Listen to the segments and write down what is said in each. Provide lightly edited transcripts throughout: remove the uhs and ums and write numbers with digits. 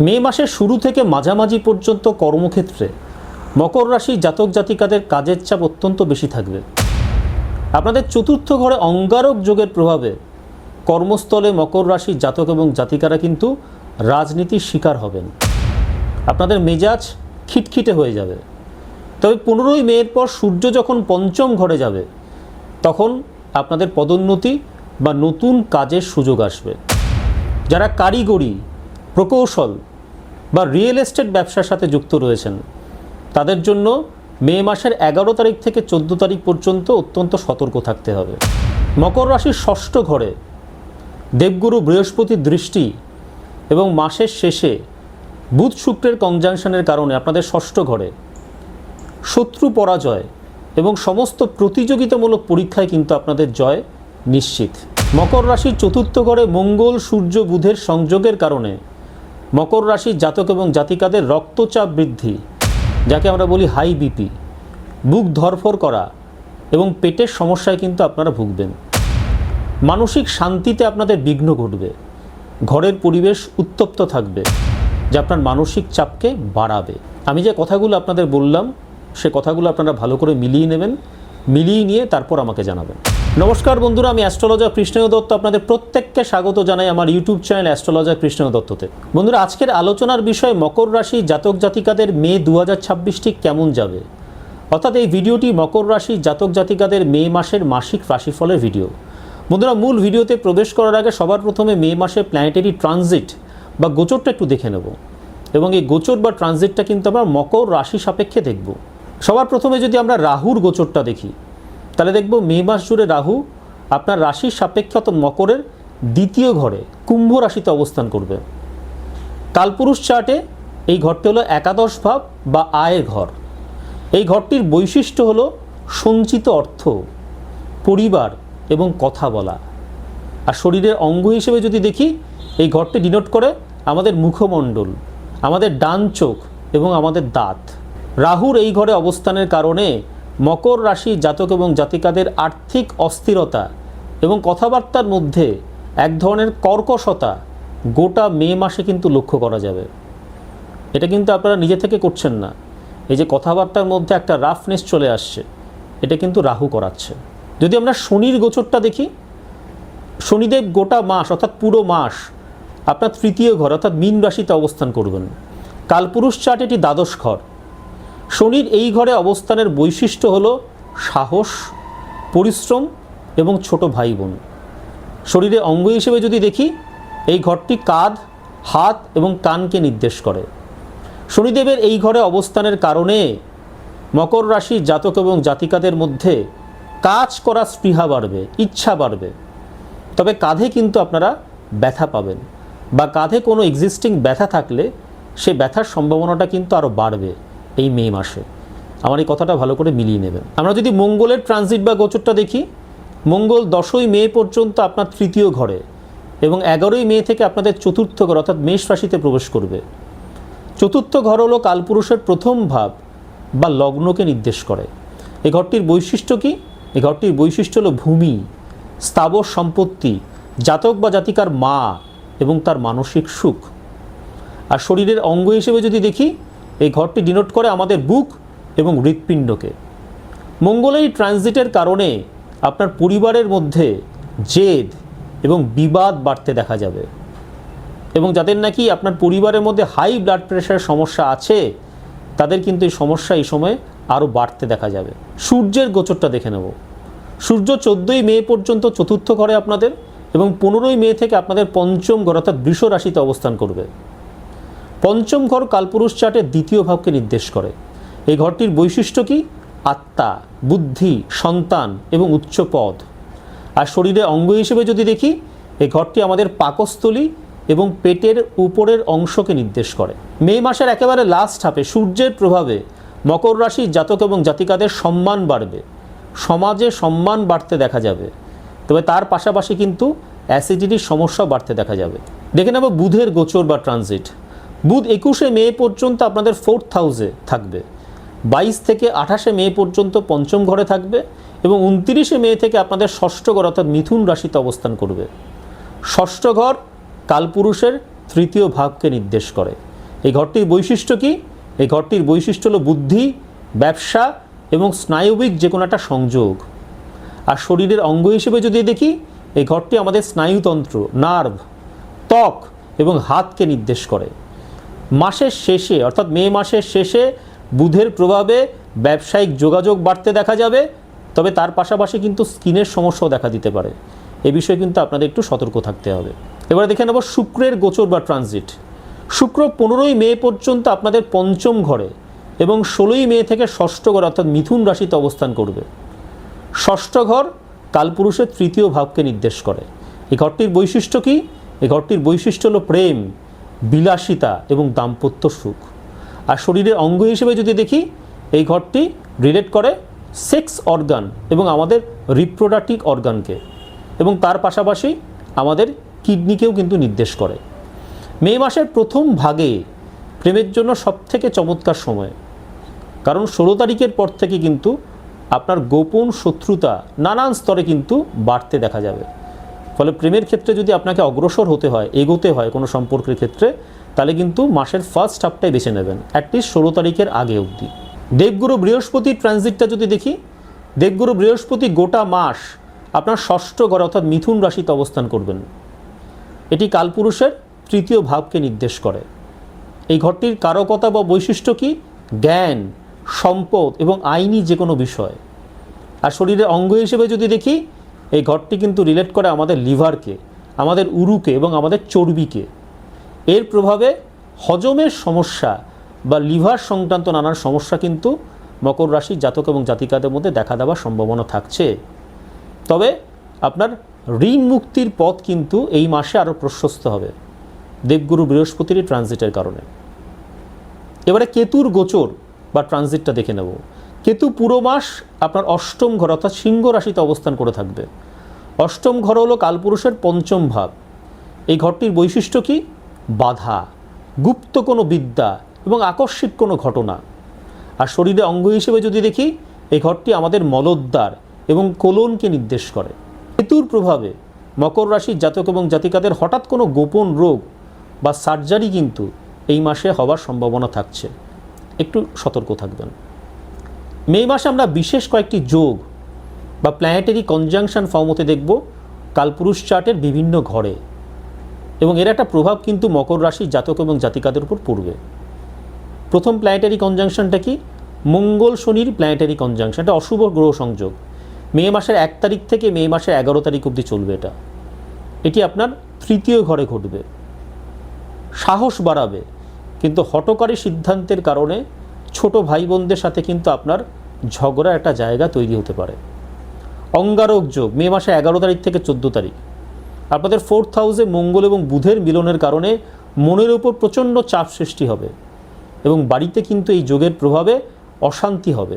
মে মাসের শুরু থেকে মাঝামাঝি পর্যন্ত কর্মক্ষেত্রে মকর রাশি জাতক জাতিকাদের কাজের চাপ অত্যন্ত বেশি থাকবে। আপনাদের চতুর্থ ঘরে অঙ্গারক যোগের প্রভাবে কর্মস্থলে মকর রাশি জাতক এবং জাতিকারা কিন্তু রাজনীতির শিকার হবেন। আপনাদের মেজাজ খিটখিটে হয়ে যাবে। তবে 15ই মের পর সূর্য যখন পঞ্চম ঘরে যাবে তখন আপনাদের পদোন্নতি বা নতুন কাজের সুযোগ আসবে। যারা কারিগরি, প্রকৌশল বা রিয়েল এস্টেট ব্যবসার সাথে যুক্ত রয়েছেন তাদের জন্য মে মাসের 11 তারিখ থেকে 14 তারিখ পর্যন্ত অত্যন্ত সতর্ক থাকতে হবে। মকর রাশির ষষ্ঠ ঘরে দেবগুরু বৃহস্পতির দৃষ্টি এবং মাসের শেষে বুধ শুক্রের কনজাংশনের কারণে আপনাদের ষষ্ঠ ঘরে শত্রু পরাজয় এবং সমস্ত প্রতিযোগিতামূলক পরীক্ষায় কিন্তু আপনাদের জয় নিশ্চিত। মকর রাশির চতুর্থ ঘরে মঙ্গল সূর্য বুধের সংযোগের কারণে মকর রাশির জাতক এবং জাতিকাদের রক্তচাপ বৃদ্ধি, যাকে আমরা বলি হাই বিপি, বুক ধরফর করা এবং পেটের সমস্যায় কিন্তু আপনারা ভুগবেন। মানসিক শান্তিতে আপনাদের বিঘ্ন ঘটবে। ঘরের পরিবেশ উত্তপ্ত থাকবে, যা আপনার মানসিক চাপকে বাড়াবে। আমি যে কথাগুলো আপনাদের বললাম সে কথাগুলো আপনারা ভালো করে মিলিয়ে নেবেন, মিলিয়ে নিয়ে তারপর আমাকে জানাবেন। নমস্কার বন্ধুরা, আমি অ্যাস্ট্রোলজার কৃষ্ণেয় দত্ত আপনাদের প্রত্যেককে স্বাগত জানাই আমার ইউটিউব চ্যানেল অ্যাস্ট্রোলজার কৃষ্ণেয় দত্ততে। বন্ধুরা, আজকের আলোচনার বিষয় মকর রাশি জাতক জাতিকাদের মে 2026 ঠিক কেমন যাবে। অর্থাৎ এই ভিডিওটি মকর রাশি জাতক জাতিকাদের মে মাসের মাসিক রাশিফলের ভিডিও। বন্ধুরা, মূল ভিডিওতে প্রবেশ করার আগে সবার প্রথমে মে মাসে প্ল্যানেটারি ট্রানজিট বা গোচরটা একটু দেখে নেব এবং এই গোচর বা ট্রানজিটটা কিন্তু আমরা মকর রাশি সাপেক্ষে দেখব। সবার প্রথমে যদি আমরা রাহুর গোচরটা দেখি তাহলে দেখব মে মাস জুড়ে রাহু আপনার রাশির সাপেক্ষে অর্থাৎ মকরের দ্বিতীয় ঘরে কুম্ভ রাশিতে অবস্থান করবে। কালপুরুষ চার্টে এই ঘরটি হলো একাদশ ভাব বা আয়ের ঘর। এই ঘরটির বৈশিষ্ট্য হলো সঞ্চিত অর্থ, পরিবার এবং কথা বলা। আর শরীরের অঙ্গ হিসেবে যদি দেখি এই ঘরটি ডিনোট করে আমাদের মুখমণ্ডল, আমাদের ডান চোখ এবং আমাদের দাঁত। রাহুর এই ঘরে অবস্থানের কারণে মকর রাশি জাতক এবং জাতিকাদের আর্থিক অস্থিরতা এবং কথাবার্তার মধ্যে এক ধরনের কর্কশতা গোটা মে মাসে কিন্তু লক্ষ্য করা যাবে। এটা কিন্তু আপনারা নিজে থেকে করছেন না। এই যে কথাবার্তার মধ্যে একটা রাফনেস চলে আসছে, এটা কিন্তু রাহু করাচ্ছে। যদি আমরা শনির গোচরটা দেখি, শনিদেব গোটা মাস অর্থাৎ পুরো মাস আপনার তৃতীয় ঘর অর্থাৎ মীন রাশিতে অবস্থান করবেন। কালপুরুষ চার্ট এটি দ্বাদশ ঘর। শনির এই ঘরে অবস্থানের বৈশিষ্ট্য হলো সাহস, পরিশ্রম এবং ছোট ভাই বোন। শরীরে অঙ্গ হিসেবে যদি দেখি এই ঘরটি কাঁধ, হাত এবং কানকে নির্দেশ করে। শনিদেবের এই ঘরে অবস্থানের কারণে মকর রাশির জাতক এবং জাতিকাদের মধ্যে কাজ করার স্পৃহা বাড়বে, ইচ্ছা বাড়বে। তবে কাঁধে কিন্তু আপনারা ব্যথা পাবেন বা কাঁধে কোনো এক্সিস্টিং ব্যথা থাকলে সে ব্যথার সম্ভাবনাটা কিন্তু আরও বাড়বে এই মে মাসে। আমার এই কথাটা ভালো করে মিলিয়ে নেবেন। আমরা যদি মঙ্গলের ট্রানজিট বা গোচরটা দেখি, মঙ্গল 10ই মে পর্যন্ত আপনার তৃতীয় ঘরে এবং 11ই মে থেকে আপনাদের চতুর্থ ঘর অর্থাৎ মেষ রাশিতে প্রবেশ করবে। চতুর্থ ঘর হলো কালপুরুষের প্রথম ভাব বা লগ্নকে নির্দেশ করে। এই ঘরটির বৈশিষ্ট্য কি? এই ঘরটির বৈশিষ্ট্য হলো ভূমি, স্থাবর সম্পত্তি, জাতক বা জাতিকার মা এবং তার মানসিক সুখ। আর শরীরের অঙ্গ হিসেবে যদি দেখি এই ঘরটি ডিনোট করে আমাদের বুক এবং হৃৎপিণ্ডকে। মঙ্গলের ট্রানজিটের কারণে আপনার পরিবারের মধ্যে জেদ এবং বিবাদ বাড়তে দেখা যাবে এবং যাদের নাকি আপনার পরিবারের মধ্যে হাই ব্লাড প্রেশারের সমস্যা আছে তাদের কিন্তু এই সমস্যা এই সময় আরও বাড়তে দেখা যাবে। সূর্যের গোচরটা দেখে নেব। সূর্য 14ই মে পর্যন্ত চতুর্থ ঘরে আপনাদের এবং 15ই মে থেকে আপনাদের পঞ্চম ঘর অর্থাৎ বৃষ রাশিতে অবস্থান করবে। পঞ্চম ঘর কালপুরুষ চার্টের দ্বিতীয় ভাবকে নির্দেশ করে। এই ঘরটির বৈশিষ্ট্য কি? আত্মা, বুদ্ধি, সন্তান এবং উচ্চ পদ। আর শরীরের অঙ্গ হিসেবে যদি দেখি এই ঘরটি আমাদের পাকস্থলী এবং পেটের উপরের অংশকে নির্দেশ করে। মে মাসের একেবারে লাস্ট হাফে সূর্যের প্রভাবে মকর রাশির জাতক এবং জাতিকাদের সম্মান বাড়বে, সমাজে সম্মান বাড়তে দেখা যাবে। তবে তার পাশাপাশি কিন্তু অ্যাসিডিটির সমস্যা বাড়তে দেখা যাবে। দেখে নেব বুধের গোচর বা ট্রানজিট। বুধ 21শে মে পর্যন্ত আপনাদের 4th হাউসে থাকবে, 22 থেকে 28শে মে পর্যন্ত পঞ্চম ঘরে থাকবে এবং 29শে মে থেকে আপনাদের ষষ্ঠ ঘর অর্থাৎ মিথুন রাশিতে অবস্থান করবে। ষষ্ঠ ঘর কালপুরুষের তৃতীয় ভাবকে নির্দেশ করে। এই ঘরটির বৈশিষ্ট্য কি? এই ঘরটির বৈশিষ্ট্য হলো বুদ্ধি, ব্যবসা এবং স্নায়বিক যে কোনো একটা সংযোগ। আর শরীরের অঙ্গ হিসেবে যদি দেখি, এই ঘরটি আমাদের স্নায়ুতন্ত্র, নার্ভ, ত্বক এবং হাতকে নির্দেশ করে। মাসের শেষে অর্থাৎ মে মাসের শেষে বুধের প্রভাবে ব্যবসায়িক যোগাযোগ বাড়তে দেখা যাবে, তবে তার পাশাপাশি কিন্তু স্কিনের সমস্যাও দেখা দিতে পারে। এ বিষয়ে কিন্তু আপনাদের একটু সতর্ক থাকতে হবে। এবারে দেখে নেব শুক্রের গোচর বা ট্রানজিট। শুক্র 15ই মে পর্যন্ত আপনাদের পঞ্চম ঘরে এবং 16ই মে থেকে ষষ্ঠ ঘর অর্থাৎ মিথুন রাশিতে অবস্থান করবে। ষষ্ঠ ঘর কালপুরুষের তৃতীয় ভাবকে নির্দেশ করে। এই ঘরটির বৈশিষ্ট্য কি? এই ঘরটির বৈশিষ্ট্য হলো প্রেম, বিলাসিতা এবং দাম্পত্য সুখ। আর শরীরের অঙ্গ হিসেবে যদি দেখি, এই ঘরটি রিলেট করে সেক্স অর্গান এবং আমাদের রিপ্রোডাক্টিভ অর্গানকে, এবং তার পাশাপাশি আমাদের কিডনিকেও কিন্তু নির্দেশ করে। মে মাসের প্রথম ভাগে প্রেমের জন্য সবথেকে চমৎকার সময়, কারণ 16 তারিখের পর থেকে কিন্তু আপনার গোপন শত্রুতা নানান স্তরে কিন্তু বাড়তে দেখা যাবে। ফলে প্রেমের ক্ষেত্রে যদি আপনাকে অগ্রসর হতে হয়, এগোতে হয় কোনো সম্পর্কের ক্ষেত্রে, তাহলে কিন্তু মাসের ফার্স্ট হাফটাই বেছে নেবেন, অ্যাটলিস্ট 16 তারিখের আগে অবধি। দেবগুরু বৃহস্পতির ট্রানজিটটা যদি দেখি, দেবগুরু বৃহস্পতি গোটা মাস আপনার ষষ্ঠ ঘরে অর্থাৎ মিথুন রাশিতে অবস্থান করবেন। এটি কালপুরুষের তৃতীয় ভাবকে নির্দেশ করে। এই ঘরটির কারকতা বা বৈশিষ্ট্য কি? জ্ঞান, সম্পদ এবং আইনি যে কোনো বিষয়। আর শরীরের অঙ্গ হিসেবে যদি দেখি, এই ঘরটি কিন্তু রিলেট করে আমাদের লিভারকে, আমাদের উরুকে এবং আমাদের চর্বিকে। এর প্রভাবে হজমের সমস্যা বা লিভার সংক্রান্ত নানান সমস্যা কিন্তু মকর রাশির জাতক এবং জাতিকাদের মধ্যে দেখা দেওয়ার সম্ভাবনা থাকছে। তবে আপনার ঋণ মুক্তির পথ কিন্তু এই মাসে আরও প্রশস্ত হবে দেবগুরু বৃহস্পতির ট্রানজিটের কারণে। এবারে কেতুর গোচর বা ট্রানজিটটা দেখে নেব। কেতু পুরো মাস আপনার অষ্টম ঘর অর্থাৎ সিংহ রাশিতে অবস্থান করে থাকবে। অষ্টম ঘর হলো কালপুরুষের পঞ্চম ভাব। এই ঘরটির বৈশিষ্ট্য কি? বাধা, গুপ্ত কোনো বিদ্যা এবং আকস্মিক কোনো ঘটনা। আর শরীরে অঙ্গ হিসেবে যদি দেখি, এই ঘরটি আমাদের মলদ্বার এবং কোলনকে নির্দেশ করে। কেতুর প্রভাবে মকর রাশির জাতক এবং জাতিকাদের হঠাৎ কোনো গোপন রোগ বা সার্জারি কিন্তু এই মাসে হওয়ার সম্ভাবনা থাকছে, একটু সতর্ক থাকবেন। মে মাসে আমরা বিশেষ কয়েকটি যোগ বা প্ল্যানেটারি কনজাংশন ফর্মতে দেখব কালপুরুষ চার্টের বিভিন্ন ঘরে, এবং এর একটা প্রভাব কিন্তু মকর রাশির জাতক এবং জাতিকাদের উপর পড়বে। প্রথম প্ল্যানেটারি কনজাংশনটা কি? মঙ্গল শনির প্ল্যানেটারি কনজাংশন। এটা অশুভ গ্রহ সংযোগ। মে মাসের 1 তারিখ থেকে মে মাসের 11 তারিখ অবধি চলবে। এটি আপনার তৃতীয় ঘরে ঘটবে। সাহস বাড়াবে, কিন্তু হঠকারী সিদ্ধান্তের কারণে ছোট ভাই বোনদের সাথে কিন্তু আপনার ঝগড়ার একটা জায়গা তৈরি হতে পারে। অঙ্গারক যোগ মে মাসে 11 তারিখ থেকে 14 তারিখ। আপনাদের 4th হাউসে মঙ্গল এবং বুধের মিলনের কারণে মনের উপর প্রচণ্ড চাপ সৃষ্টি হবে এবং বাড়িতে কিন্তু এই যোগের প্রভাবে অশান্তি হবে।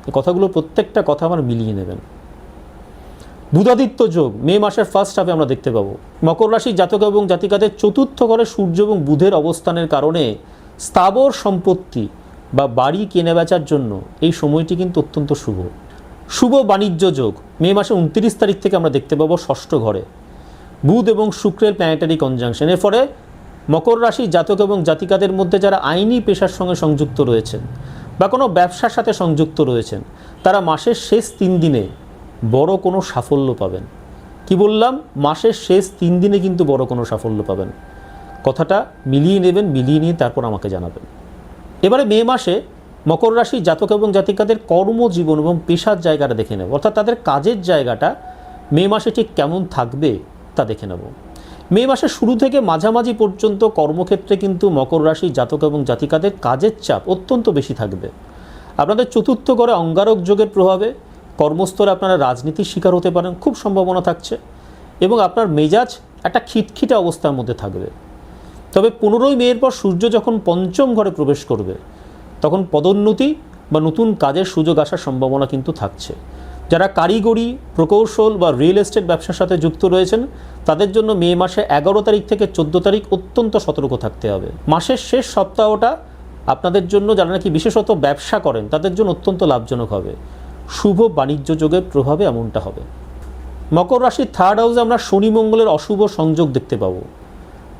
এই কথাগুলো প্রত্যেকটা কথা আমার মিলিয়ে নেবেন। বুধাদিত্য যোগ মে মাসের ফার্স্ট হাফে আমরা দেখতে পাবো। মকর রাশির জাতক এবং জাতিকাদের 4th ঘরে সূর্য এবং বুধের অবস্থানের কারণে স্থাবর সম্পত্তি বা বাড়ি কেনা বেচার জন্য এই সময়টি কিন্তু অত্যন্ত শুভ। শুভ বাণিজ্য যোগ মে মাসে 29 তারিখ থেকে আমরা দেখতে পাবো ষষ্ঠ ঘরে। বুধ এবং শুক্রের প্ল্যানেটারি কনজাংশন। এর ফলে মকর রাশির জাতক এবং জাতিকাদের মধ্যে যারা আইনি পেশার সঙ্গে সংযুক্ত রয়েছেন বা কোনো ব্যবসার সাথে সংযুক্ত রয়েছেন, তারা মাসের শেষ 3 দিনে বড় কোনো সাফল্য পাবেন। কি বললাম? মাসের শেষ 3 দিনে কিন্তু বড় কোনো সাফল্য পাবেন। কথাটা মিলিয়ে নেবেন, মিলিয়ে নিয়ে তারপর আমাকে জানাবেন। এবারে মে মাসে মকর রাশির জাতক এবং জাতিকাদের কর্মজীবন এবং পেশার জায়গাটা দেখে নেব, অর্থাৎ তাদের কাজের জায়গাটা মে মাসে ঠিক কেমন থাকবে তা দেখে নেব। মে মাসের শুরু থেকে মাঝামাঝি পর্যন্ত কর্মক্ষেত্রে কিন্তু মকর রাশির জাতক এবং জাতিকাদের কাজের চাপ অত্যন্ত বেশি থাকবে। আপনাদের 4th ঘরে অঙ্গারক যোগের প্রভাবে কর্মস্থলে আপনারা রাজনীতির শিকার হতে পারেন, খুব সম্ভাবনা থাকছে, এবং আপনার মেজাজ একটা খিটখিটে অবস্থার মধ্যে থাকবে। তবে 15ই মের পর সূর্য যখন পঞ্চম ঘরে প্রবেশ করবে, তখন পদোন্নতি বা নতুন কাজের সুযোগ আসার সম্ভাবনা কিন্তু থাকছে। যারা কারিগরি, প্রকৌশল বা রিয়েল এস্টেট ব্যবসার সাথে যুক্ত রয়েছেন, তাদের জন্য মে মাসে 11 তারিখ থেকে 14 তারিখ অত্যন্ত সতর্ক থাকতে হবে। মাসের শেষ সপ্তাহটা আপনাদের জন্য, যারা নাকি বিশেষত ব্যবসা করেন, তাদের জন্য অত্যন্ত লাভজনক হবে। শুভ বাণিজ্য যোগের প্রভাবে এমনটা হবে। মকর রাশির 3rd হাউসে আমরা শনি মঙ্গলের অশুভ সংযোগ দেখতে পাবো।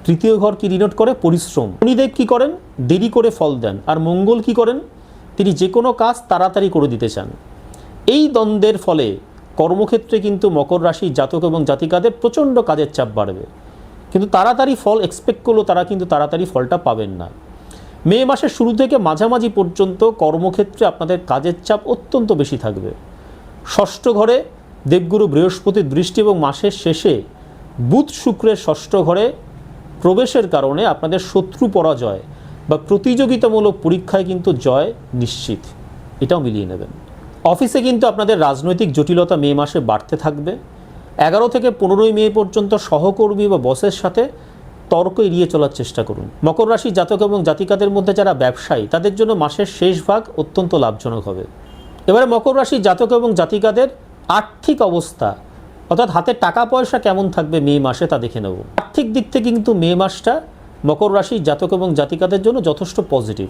তৃতীয় ঘর কি ডিনোট করে? পরিশ্রম। শনিদেব কি করেন? দেরি করে ফল দেন। আর মঙ্গল কি করেন? তিনি যে কোনো কাজ তাড়াতাড়ি করে দিতে চান। এই দ্বন্দ্বের ফলে কর্মক্ষেত্রে কিন্তু মকর রাশি জাতক এবং জাতিকাদের প্রচণ্ড কাজের চাপ বাড়বে, কিন্তু তাড়াতাড়ি ফল এক্সপেক্ট করলেও তারা কিন্তু তাড়াতাড়ি ফলটা পাবেন না। মে মাসের শুরু থেকে মাঝামাঝি পর্যন্ত কর্মক্ষেত্রে আপনাদের কাজের চাপ অত্যন্ত বেশি থাকবে। ষষ্ঠ ঘরে দেবগুরু বৃহস্পতির দৃষ্টি এবং মাসের শেষে বুধ শুক্রের ষষ্ঠ ঘরে প্রবেশের কারণে আপনাদের শত্রু পরাজয় বা প্রতিযোগিতামূলক পরীক্ষায় কিন্তু জয় নিশ্চিত, এটাও মিলিয়ে নেবেন। অফিসে কিন্তু আপনাদের রাজনৈতিক জটিলতা মে মাসে বাড়তে থাকবে। 11 থেকে 15 মে পর্যন্ত সহকর্মী বা বসের সাথে তর্ক এড়িয়ে চলার চেষ্টা করুন। মকর রাশি জাতক এবং জাতিকাদের মধ্যে যারা ব্যবসায়ী, তাদের জন্য মাসের শেষ ভাগ অত্যন্ত লাভজনক হবে। এবারে মকর রাশি জাতক এবং জাতিকাদের আর্থিক অবস্থা, অর্থাৎ হাতে টাকা পয়সা কেমন থাকবে মে মাসে তা দেখে নেব। আর্থিক দিক থেকে কিন্তু মে মাসটা মকর রাশি জাতক এবং জাতিকাদের জন্য যথেষ্ট পজিটিভ।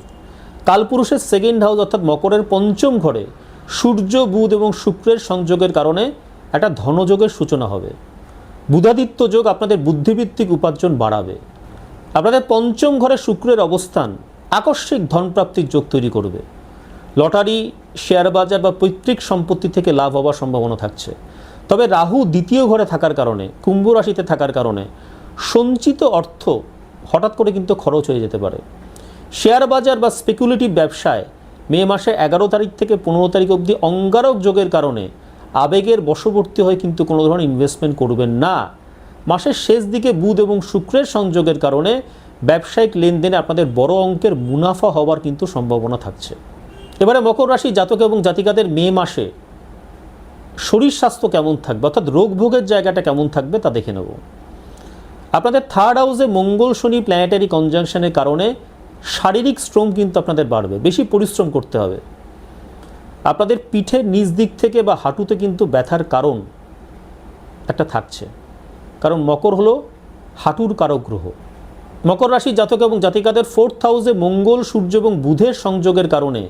কালপুরুষের সেকেন্ড হাউস অর্থাৎ মকরের পঞ্চম ঘরে সূর্য, বুধ এবং শুক্রের সংযোগের কারণে একটা ধনযোগের সূচনা হবে। বুধাদিত্য যোগ আপনাদের বুদ্ধিভিত্তিক উপার্জন বাড়াবে। আপনাদের পঞ্চম ঘরে শুক্রের অবস্থান আকস্মিক ধনপ্রাপ্তির যোগ তৈরি করবে। লটারি, শেয়ার বাজার বা পৈতৃক সম্পত্তি থেকে লাভ হওয়ার সম্ভাবনা থাকছে। তবে রাহু দ্বিতীয় ঘরে থাকার কারণে, কুম্ভ রাশিতে থাকার কারণে সঞ্চিত অর্থ হঠাৎ করে কিন্তু খরচ হয়ে যেতে পারে। শেয়ার বাজার বা স্পেকুলেটিভ ব্যবসায় মে মাসে 11 তারিখ থেকে 15 তারিখ অবধি অঙ্গারক যোগের কারণে আবেগের বশবর্তী হয়ে কিন্তু কোনো ধরনের ইনভেস্টমেন্ট করবেন না। মাসের শেষ দিকে বুধ এবং শুক্রের সংযোগের কারণে ব্যবসায়িক লেনদেনে আপনাদের বড় অঙ্কের মুনাফা হওয়ার কিন্তু সম্ভাবনা থাকছে। এবারে মকর রাশি জাতক এবং জাতিকাদের মে মাসে শরীর স্বাস্থ্য কেমন থাকবে, অর্থাৎ রোগ ভোগের জায়গাটা কেমন থাকবে তা দেখে নেব। আপনাদের থার্ড হাউসে মঙ্গল শনি প্ল্যানেটারি কনজাংশনের কারণে শারীরিক শ্রম কিন্তু আপনাদের বাড়বে, বেশি পরিশ্রম করতে হবে। আপনাদের পিঠের নিচ দিক থেকে বা হাঁটুতে কিন্তু ব্যথার কারণ একটা থাকছে, কারণ মকর হলো হাঁটুর কারক গ্রহ। মকর রাশি জাতক এবং জাতিকাদের ফোর্থ হাউসে মঙ্গল, সূর্য এবং বুধের সংযোগের কারণে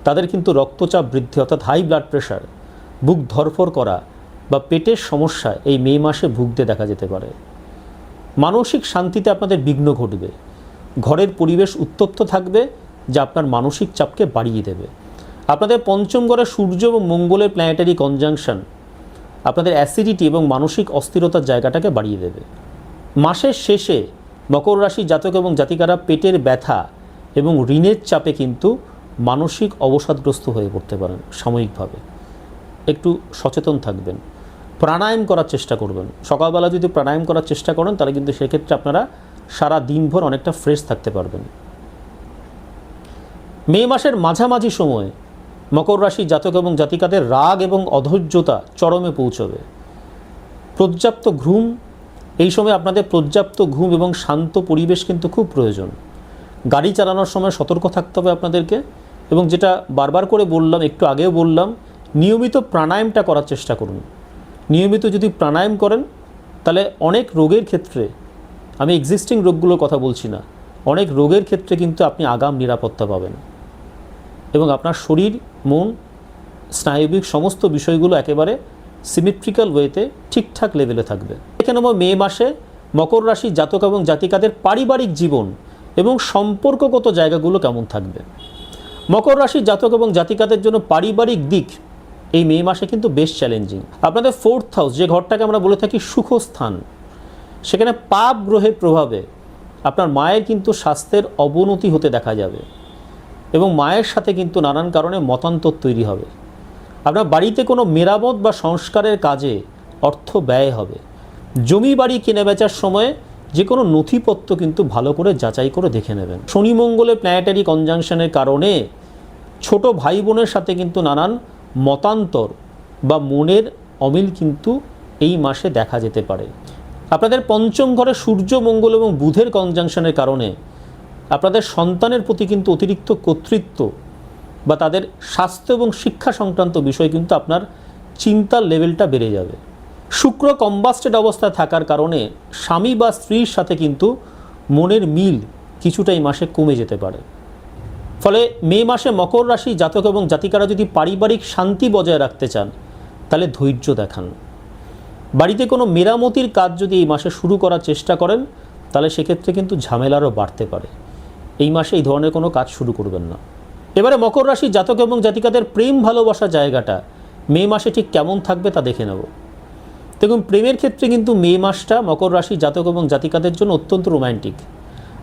তাদের কিন্তু রক্তচাপ বৃদ্ধি অর্থাৎ হাই ব্লাড প্রেশার, বুক ধরফর করা বা পেটের সমস্যা এই মে মাসে ভুগতে দেখা যেতে পারে। মানসিক শান্তিতে আপনাদের বিঘ্ন ঘটবে। ঘরের পরিবেশ উত্তপ্ত থাকবে, যা আপনার মানসিক চাপকে বাড়িয়ে দেবে। আপনাদের পঞ্চম ঘরে সূর্য এবং মঙ্গলের প্ল্যানেটারি কনজাংশন আপনাদের অ্যাসিডিটি এবং মানসিক অস্থিরতার জায়গাটাকে বাড়িয়ে দেবে। মাসের শেষে মকর রাশি জাতক এবং জাতিকারা পেটের ব্যথা এবং ঋণের চাপে কিন্তু মানসিক অবসাদগ্রস্ত হয়ে পড়তে পারেন। সাময়িকভাবে একটু সচেতন থাকবেন। প্রাণায়াম করার চেষ্টা করবেন। সকালবেলা যদি প্রাণায়াম করার চেষ্টা করেন তাহলে কিন্তু সেক্ষেত্রে আপনারা সারা দিনভর অনেকটা ফ্রেশ থাকতে পারবেন। মে মাসের মাঝামাঝি সময়ে মকর রাশি জাতক এবং জাতিকাদের রাগ এবং অধৈর্যতা চরমে পৌঁছবে। পর্যাপ্ত ঘুম, এই সময় আপনাদের পর্যাপ্ত ঘুম এবং শান্ত পরিবেশ কিন্তু খুব প্রয়োজন। গাড়ি চালানোর সময় সতর্ক থাকতে হবে আপনাদেরকে, এবং যেটা বারবার করে বললাম, একটু আগেও বললাম, নিয়মিত প্রাণায়ামটা করার চেষ্টা করুন। নিয়মিত যদি প্রাণায়াম করেন তাহলে অনেক রোগের ক্ষেত্রে, আমি এক্সিস্টিং রোগগুলোর কথা বলছি না, অনেক রোগের ক্ষেত্রে কিন্তু আপনি আগাম নিরাপত্তা পাবেন এবং আপনার শরীর, মন, স্নায়বিক সমস্ত বিষয়গুলো একেবারে সিমেট্রিক্যাল ওয়েতে ঠিকঠাক লেভেলে থাকবে। এখানে মে মাসে মকর রাশি জাতক এবং জাতিকাদের পারিবারিক জীবন এবং সম্পর্কগত জায়গাগুলো কেমন থাকবে। মকর রাশি জাতক এবং জাতিকাদের জন্য পারিবারিক দিক এই মে মাসে কিন্তু বেশ চ্যালেঞ্জিং। আপনাদের ফোর্থ হাউস, যে ঘরটাকে আমরা বলে থাকি সুখস্থান, সেখানে পাপ গ্রহের প্রভাবে আপনার মায়ের কিন্তু স্বাস্থ্যের অবনতি হতে দেখা যাবে এবং মায়ের সাথে কিন্তু নানান কারণে মতান্তর তৈরি হবে। আপনার বাড়িতে কোনো মেরামত বা সংস্কারের কাজে অর্থ ব্যয় হবে। জমি বাড়ি কেনা বেচার সময়ে যে কোনো নথিপত্র কিন্তু ভালো করে যাচাই করে দেখে নেবেন। শনি মঙ্গলের প্ল্যানেটারি কনজাংশনের কারণে ছোট ভাই বোনের সাথে কিন্তু নানান মতান্তর বা মনের অমিল কিন্তু এই মাসে দেখা যেতে পারে। আপনাদের পঞ্চম ঘরে সূর্য, মঙ্গল এবং বুধের কনজাংশনের কারণে আপনাদের সন্তানের প্রতি কিন্তু অতিরিক্ত কর্তৃত্ব বা তাদের স্বাস্থ্য এবং শিক্ষা সংক্রান্ত বিষয় কিন্তু আপনার চিন্তার লেভেলটা বেড়ে যাবে। শুক্র কম্বাস্টেড অবস্থায় থাকার কারণে স্বামী বা স্ত্রীর সাথে কিন্তু মনের মিল কিছুটা এই মাসে কমে যেতে পারে। ফলে মে মাসে মকর রাশি জাতক এবং জাতিকারা যদি পারিবারিক শান্তি বজায় রাখতে চান তাহলে ধৈর্য দেখান। বাড়িতে কোনো মেরামতির কাজ যদি এই মাসে শুরু করার চেষ্টা করেন তাহলে সেক্ষেত্রে কিন্তু ঝামেলারও বাড়তে পারে। এই মাসে এই ধরনের কোনো কাজ শুরু করবেন না। এবারে মকর রাশির জাতক এবং জাতিকাদের প্রেম ভালোবাসা জায়গাটা মে মাসে ঠিক কেমন থাকবে তা দেখে নেব। দেখুন, প্রেমের ক্ষেত্রে কিন্তু মে মাসটা মকর রাশির জাতক এবং জাতিকাদের জন্য অত্যন্ত রোম্যান্টিক।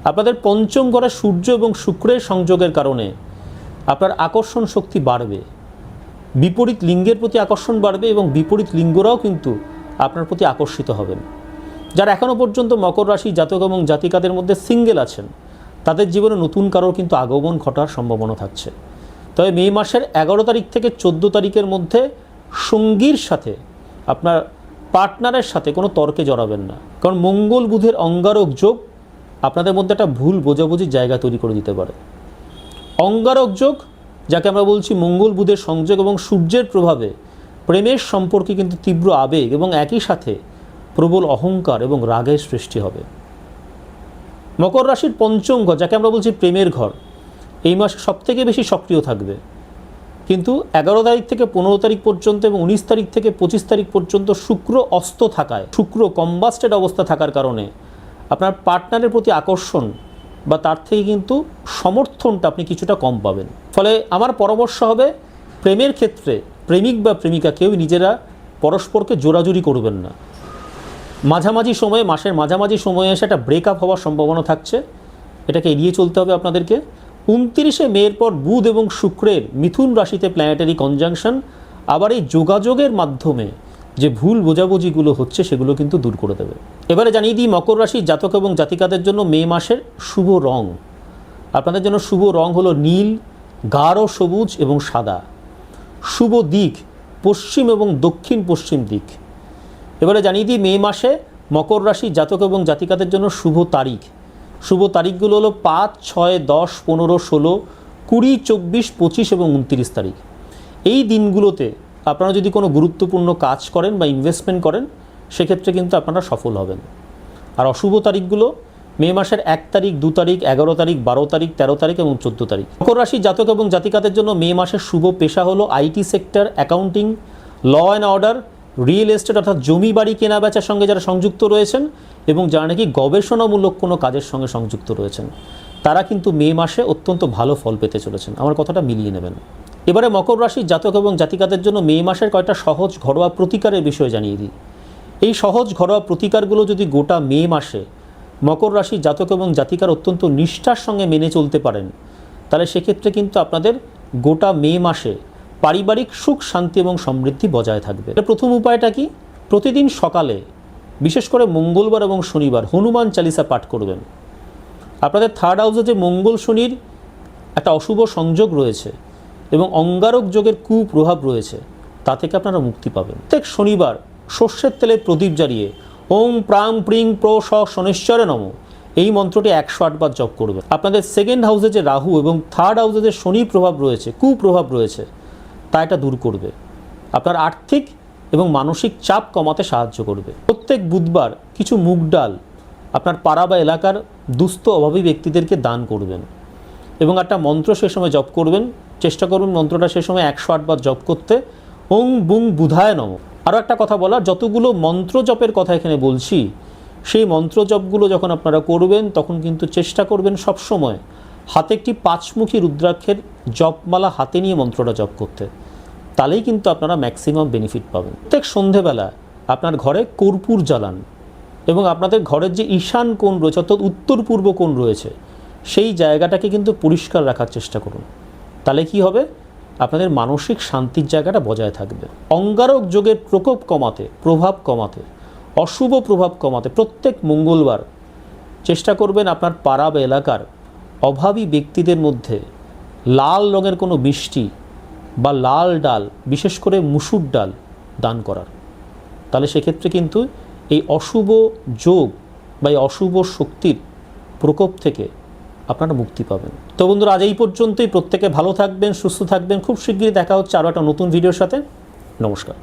আপনাদের পঞ্চম ঘরে সূর্য এবং শুক্রের সংযোগের কারণে আপনার আকর্ষণ শক্তি বাড়বে, বিপরীত লিঙ্গের প্রতি আকর্ষণ বাড়বে এবং বিপরীত লিঙ্গরাও কিন্তু আপনার প্রতি আকর্ষিত হবেন। যারা এখনও পর্যন্ত মকর রাশি জাতক এবং জাতিকাদের মধ্যে সিঙ্গেল আছেন, তাদের জীবনে নতুন কারোর কিন্তু আগমন ঘটার সম্ভাবনা থাকছে। তবে মে মাসের 11 তারিখ থেকে 14 তারিখের মধ্যে সঙ্গীর সাথে, আপনার পার্টনারের সাথে কোনো তর্কে জড়াবেন না, কারণ মঙ্গল বুধের অঙ্গারক যোগ আপনাদের মধ্যে একটা ভুল বোঝাবুঝির জায়গা তৈরি করে দিতে পারে। অঙ্গারক যোগ, যাকে আমরা বলছি মঙ্গল বুধের সংযোগ এবং সূর্যের প্রভাবে প্রেমের সম্পর্কে কিন্তু তীব্র আবেগ এবং একই সাথে প্রবল অহংকার এবং রাগের সৃষ্টি হবে। মকর রাশির পঞ্চম ঘর, যাকে আমরা বলছি প্রেমের ঘর, এই মাসে সবথেকে বেশি সক্রিয় থাকবে। কিন্তু 11 তারিখ থেকে 15 তারিখ পর্যন্ত এবং 19 তারিখ থেকে 25 তারিখ পর্যন্ত শুক্র অস্ত থাকায়, শুক্র কম্বাস্টেড অবস্থা থাকার কারণে আপনার পার্টনারের প্রতি আকর্ষণ বা তার থেকে কিন্তু সমর্থনটা আপনি কিছুটা কম পাবেন। ফলে আমার পরামর্শ হবে, প্রেমের ক্ষেত্রে প্রেমিক বা প্রেমিকা কেউ নিজেরা পরস্পরকে জোরাজুরি করবেন না। মাঝামাঝি সময়ে, মাসের মাঝামাঝি সময়ে এসে একটা ব্রেকআপ হওয়ার সম্ভাবনা থাকছে, এটাকে এড়িয়ে চলতে হবে আপনাদেরকে। 29শে মের পর বুধ এবং শুক্রের মিথুন রাশিতে প্ল্যানেটারি কনজাংশন আবার এই যোগাযোগের মাধ্যমে যে ভুল বোঝাবুঝিগুলো হচ্ছে সেগুলো কিন্তু দূর করে দেবে। এবারে জানিয়ে দিই, মকর রাশির জাতক এবং জাতিকাদের জন্য মে মাসের শুভ রং, আপনাদের জন্য শুভ রং হলো নীল, গাঢ় সবুজ এবং সাদা। শুভ দিক পশ্চিম এবং দক্ষিণ পশ্চিম দিক। এবারে জানিয়ে দিই, মে মাসে মকর রাশির জাতক এবং জাতিকাদের জন্য শুভ তারিখ, শুভ তারিখগুলো হলো 5, 6, 10, 15, 16, 20, 24, 25 এবং 29 তারিখ। এই দিনগুলোতে আপনারা যদি কোনো গুরুত্বপূর্ণ কাজ করেন বা ইনভেস্টমেন্ট করেন, সেক্ষেত্রে কিন্তু আপনারা সফল হবেন। আর অশুভ তারিখগুলো মে মাসের 1 তারিখ, 2 তারিখ, 11 তারিখ, 12 তারিখ, 13 তারিখ এবং 14 তারিখ। মকর রাশির জাতক এবং জাতিকাদের জন্য মে মাসের শুভ পেশা হলো IT sector, accounting, law and order, real estate অর্থাৎ জমি বাড়ি কেনা বেচার সঙ্গে যারা সংযুক্ত রয়েছেন এবং যারা নাকি গবেষণামূলক কোনো কাজের সঙ্গে সংযুক্ত রয়েছেন, তারা কিন্তু মে মাসে অত্যন্ত ভালো ফল পেতে চলেছেন। আমার কথাটা মিলিয়ে নেবেন। এবারে মকর রাশির জাতক এবং জাতিকাদের জন্য মে মাসের কয়েকটা সহজ ঘরোয়া প্রতিকারের বিষয়ে জানিয়ে দিই। এই সহজ ঘরোয়া প্রতিকারগুলো যদি গোটা মে মাসে মকর রাশির জাতক এবং জাতিকার অত্যন্ত নিষ্ঠার সঙ্গে মেনে চলতে পারেন, তাহলে সেক্ষেত্রে কিন্তু আপনাদের গোটা মে মাসে পারিবারিক সুখ, শান্তি এবং সমৃদ্ধি বজায় থাকবে। প্রথম উপায়টা কি? প্রতিদিন সকালে, বিশেষ করে মঙ্গলবার এবং শনিবার, হনুমান চালিসা পাঠ করবেন। আপনাদের 3rd হাউসে যে মঙ্গল শনির একটা অশুভ সংযোগ রয়েছে এবং অঙ্গারক যোগের কুপ্রভাব রয়েছে, তা থেকে আপনারা মুক্তি পাবেন। প্রত্যেক শনিবার সর্ষের তেলে প্রদীপ জ্বালিয়ে ওম প্রাং প্রিং প্র স শনেশ্বরে নম এই মন্ত্রটি 108 বার জপ করবেন। আপনাদের 2nd হাউসে যে রাহু এবং 3rd হাউসে যে শনির প্রভাব রয়েছে, কুপ্রভাব রয়েছে, তা এটা দূর করবে। আপনার আর্থিক এবং মানসিক চাপ কমাতে সাহায্য করবে। প্রত্যেক বুধবার কিছু মুগ ডাল আপনার পাড়া বা এলাকার দুস্থ অভাবী ব্যক্তিদেরকে দান করবেন এবং একটা মন্ত্র সে সময় জপ করবেন। চেষ্টা করবেন মন্ত্রটা সে সময় 108 বার জপ করতে, ওং বুং বুধায় নম। আরও একটা কথা বলার, যতগুলো মন্ত্র জপের কথা এখানে বলছি, সেই মন্ত্র জপগুলো যখন আপনারা করবেন তখন কিন্তু চেষ্টা করবেন সবসময় হাতে একটি 5মুখী রুদ্রাক্ষের জপমালা হাতে নিয়ে মন্ত্রটা জপ করতে, তাহলেই কিন্তু আপনারা ম্যাক্সিমাম বেনিফিট পাবেন। প্রত্যেক সন্ধেবেলা আপনার ঘরে কর্পূর জ্বালান এবং আপনাদের ঘরের যে ঈশান কোণ রয়েছে অর্থাৎ উত্তর পূর্ব কোণ রয়েছে, সেই জায়গাটাকে কিন্তু পরিষ্কার রাখার চেষ্টা করুন। তাহলে কি হবে? আপনাদের মানসিক শান্তির জায়গাটা বজায় থাকবে। অঙ্গারক যোগের প্রকোপ কমাতে, প্রভাব কমাতে, অশুভ প্রভাব কমাতে প্রত্যেক মঙ্গলবার চেষ্টা করবেন আপনার পাড়া বা এলাকার অভাবী ব্যক্তিদের মধ্যে লাল রঙের কোনো মিষ্টি বা লাল ডাল, বিশেষ করে মুসুর ডাল দান করার। তাহলে সেক্ষেত্রে কিন্তু এই অশুভ যোগ বা এই অশুভ শক্তির প্রকোপ থেকে আপনারা মুক্তি পাবেন। তো বন্ধুরা, আজ এই পর্যন্তই। প্রত্যেকে ভালো থাকবেন, সুস্থ থাকবেন। খুব শীঘ্রই দেখা হচ্ছে আরও একটা নতুন ভিডিওর সাথে। নমস্কার।